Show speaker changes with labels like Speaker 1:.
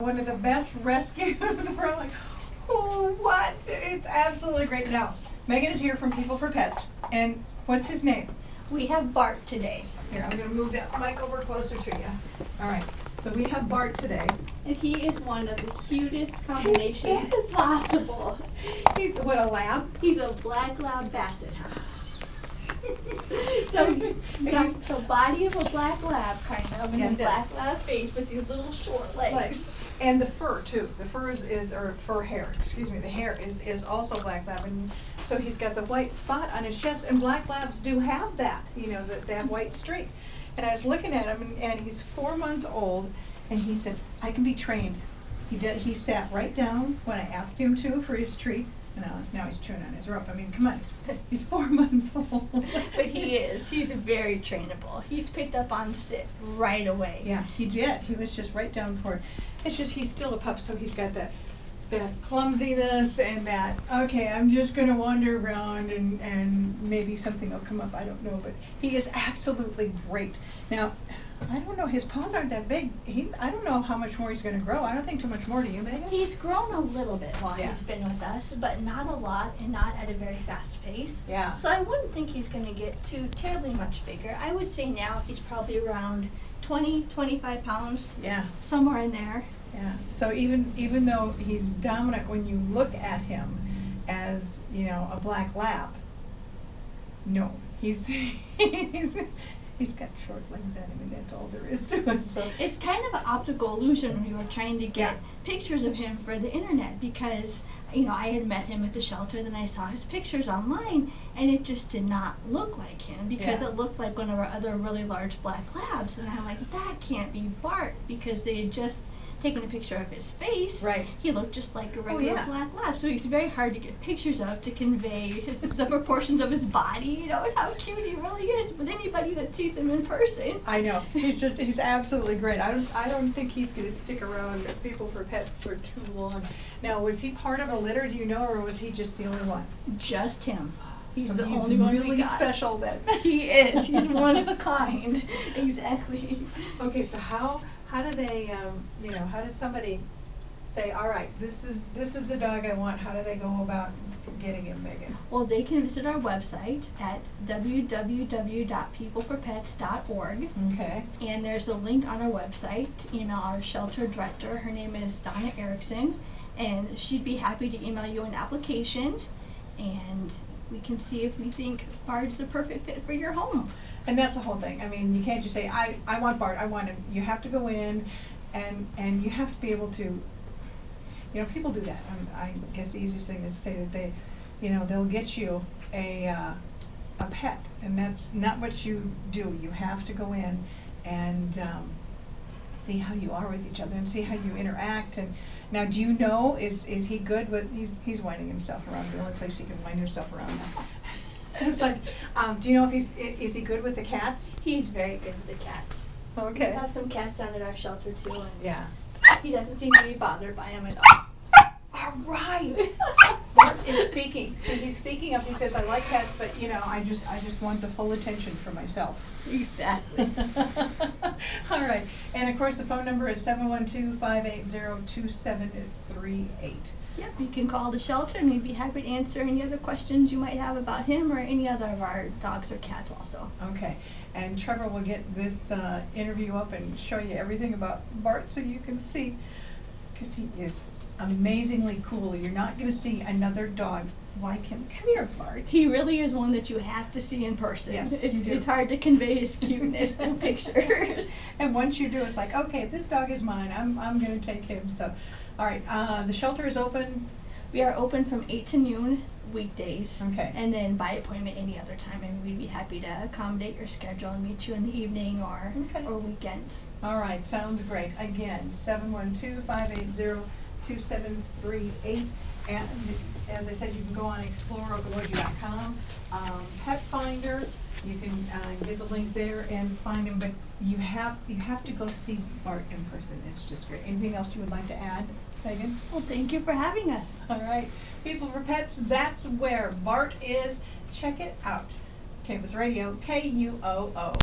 Speaker 1: One of the best rescues. We're like, oh, what? It's absolutely great. Now, Megan is here from People for Pets, and what's his name?
Speaker 2: We have Bart today.
Speaker 1: Here, I'm going to move that mic over closer to you. All right, so we have Bart today.
Speaker 2: And he is one of the cutest combinations possible.
Speaker 1: He's, what, a lab?
Speaker 2: He's a Black Lab Basset Hound. So he's got the body of a Black Lab, kind of, and a Black Lab face with these little short legs.
Speaker 1: And the fur, too. The fur is or fur hair, excuse me, the hair is also Black Lab. And so he's got the white spot on his chest, and Black Labs do have that, you know, that white streak. And I was looking at him, and he's 4 months old, and he said, I can be trained. He sat right down when I asked him to for his treat. Now he's chewing on his rope. I mean, come on, he's 4 months old.
Speaker 2: But he's very trainable. He's picked up on sit right away.
Speaker 1: Yeah, he did. He was just right down before. It's just he's still a pup, so he's got that clumsiness and that, okay, I'm just going to wander around and maybe something will come up, I don't know, but he is absolutely great. Now, I don't know, his paws aren't that big. I don't know how much more he's going to grow. I don't think too much more, do you, Megan?
Speaker 2: He's grown a little bit while he's been with us, but not a lot and not at a very fast pace.
Speaker 1: Yeah.
Speaker 2: So I wouldn't think he's going to get too terribly much bigger. I would say now he's probably around 20, 25 pounds.
Speaker 1: Yeah.
Speaker 2: Somewhere in there.
Speaker 1: Yeah. So even though he's dominant when you look at him as, you know, a Black Lab, no, he's he's got short legs on him, and that's all there is to it. So
Speaker 2: it's kind of an optical illusion when we were trying to get pictures of him for the internet, because, you know, I had met him at the shelter, then I saw his pictures online, and it just did not look like him, because it looked like one of our other really large Black Labs, and I'm like, that can't be Bart, because they had just taken a picture of his face.
Speaker 1: Right.
Speaker 2: He looked just like a regular Black Lab, so he's very hard to get pictures of to convey the proportions of his body, you know, and how cute he really is. But anybody that sees him in person,
Speaker 1: I know, he's absolutely great. I don't think he's going to stick around at People for Pets for too long. Now, was he part of a litter, do you know, or was he just the only one?
Speaker 2: Just him. He's
Speaker 1: so
Speaker 2: the
Speaker 1: he's
Speaker 2: only one
Speaker 1: really
Speaker 2: we got.
Speaker 1: Special then.
Speaker 2: He is. He's one of a kind. Exactly.
Speaker 1: Okay, so how do they, you know, how does somebody say, all right, this is the dog I want? How do they go about getting him, Megan?
Speaker 2: Well, they can visit our website at www.peopleforpets.org.
Speaker 1: Okay.
Speaker 2: And there's a link on our website to email our shelter director. Her name is Donna Erickson, and she'd be happy to email you an application, and we can see if we think Bart is the perfect fit for your home.
Speaker 1: And that's the whole thing. I mean, you can't just say, I want Bart, I want him. You have to go in, and you have to be able to, you know, people do that. I guess the easiest thing is to say that they, you know, they'll get you a pet, and that's not what you do. You have to go in and see how you are with each other and see how you interact. And now, do you know, is he good with, he's winding himself around, the only place he can wind himself around now. It's like, do you know if is he good with the cats?
Speaker 2: He's very good with the cats.
Speaker 1: Okay.
Speaker 2: We have some cats down at our shelter too, and he doesn't seem to be bothered by them at all.
Speaker 1: All right. Bart is speaking. So he's speaking up. He says, "I like cats, but you know, I just want the full attention for myself."
Speaker 2: Exactly.
Speaker 1: All right. And of course, the phone number is 712-580-2738.
Speaker 2: Yep, you can call the shelter, and we'd be happy to answer any other questions you might have about him or any other of our dogs or cats also.
Speaker 1: Okay, and Trevor will get this interview up and show you everything about Bart so you can see, because he is amazingly cool. You're not going to see another dog like him. Come here, Bart.
Speaker 2: He really is one that you have to see in person.
Speaker 1: Yes,
Speaker 2: it's hard to convey his cuteness through pictures.
Speaker 1: And once you do, it's like, okay, this dog is mine. I'm going to take him. So. All right, the shelter is open?
Speaker 2: We are open from 8 to noon weekdays.
Speaker 1: Okay.
Speaker 2: And then by appointment any other time, and we'd be happy to accommodate your schedule and meet you in the evening or weekends.
Speaker 1: All right, sounds great. Again, 712-580-2738. And as I said, you can go on exploreoklahoma.com. Pet Finder, you can get the link there and find him, but you have to go see Bart in person. It's just great. Anything else you would like to add, Megan?
Speaker 2: Well, thank you for having us.
Speaker 1: All right. People for Pets, that's where Bart is. Check it out. Campus Radio, KUOO.